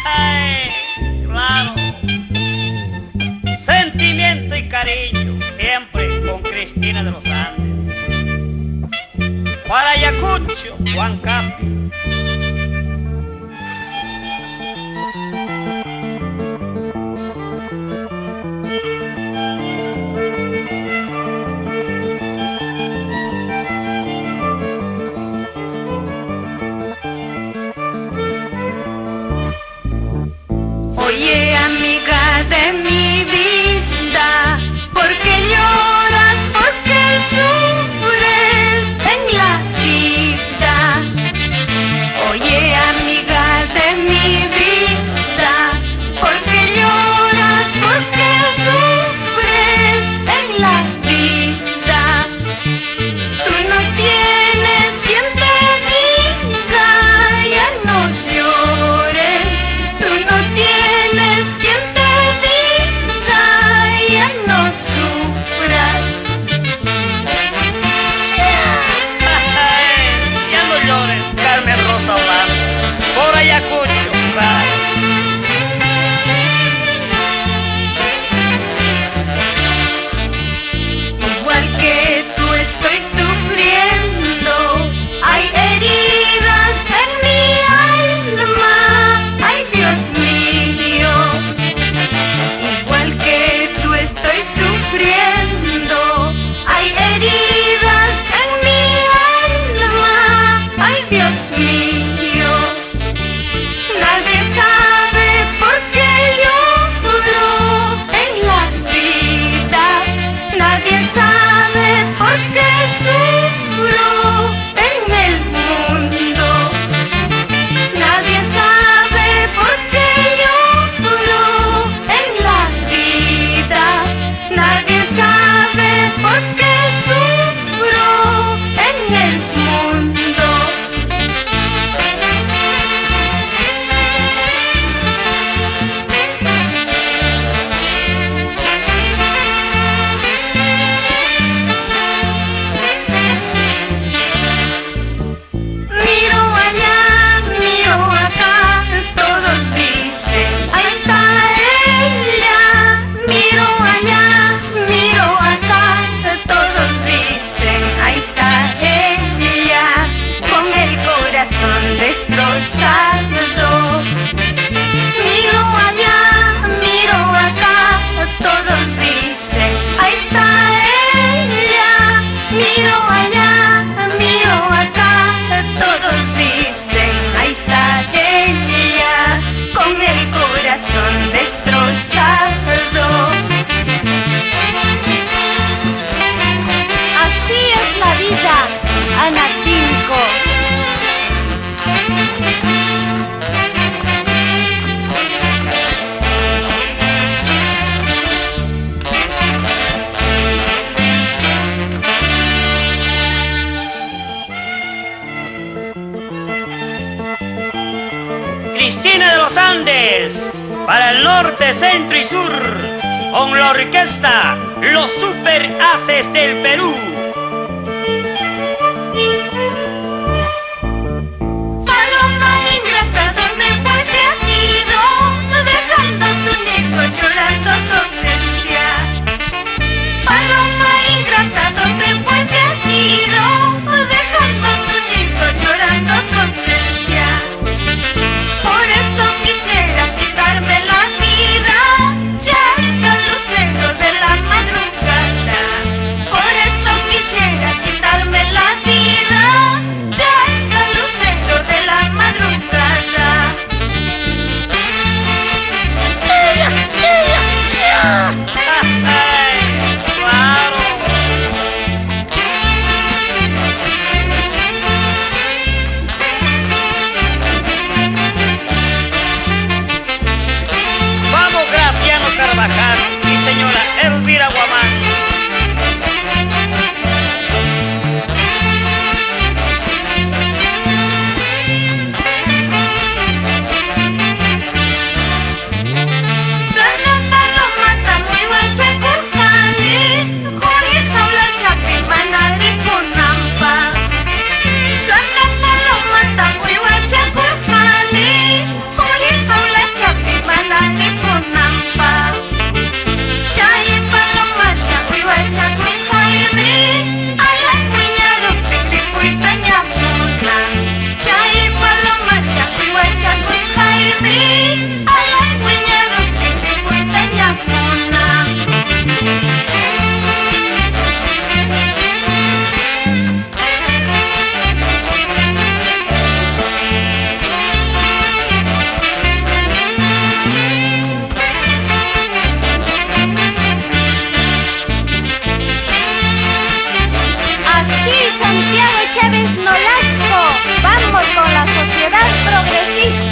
Ay, claro. Sentimiento y cariño, siempre con Cristina de los Andes. Para Ayacucho, Huancapi. Oye, amiga de mi vida, ¿por qué lloras? ¿Por qué sufres en la vida? Oye, amiga de mi vida, ¿por qué lloras? ¿Por qué sufres en la vida? Tú no tienes quien te diga, ya no llores. Tú no tienes quien te diga, ya no sufras. Ya no llores, Carmen Rosa Blanco, por Ayacucho, claro. Igual que tú estoy sufriendo, hay heridas en mi alma, ay Dios mío. Igual que tú estoy sufriendo, hay heridas en mi alma, ay Dios mío. Nadie sabe por qué lloro en la vida. Nadie sabe por qué sufro en el mundo. Nadie sabe por qué lloro en la vida. Nadie sabe por qué sufro en el mundo. Miro allá, miro acá, todos dicen, ahí está ella. Miro allá, miro acá, todos dicen, ahí está ella, con el corazón destrozado. Miro allá, miro acá, todos dicen, ahí está ella. Miro allá, miro acá, todos dicen, ahí está ella, con el corazón destrozado. Así es la vida, Anatinco. Cristina de los Andes, para el norte, centro y sur, con la orquesta Los Super Haces del Perú. Paloma ingrata, ¿dónde pues te has ido? Dejando tu nido, llorando tu ausencia. Paloma ingrata, ¿dónde pues te has ido? Dejando tu nido, llorando tu ausencia. Por eso quisiera quitarme la vida, ya hasta el lucero de la madrugada. Por eso Chávez Nolasco. Vamos con la sociedad progresista.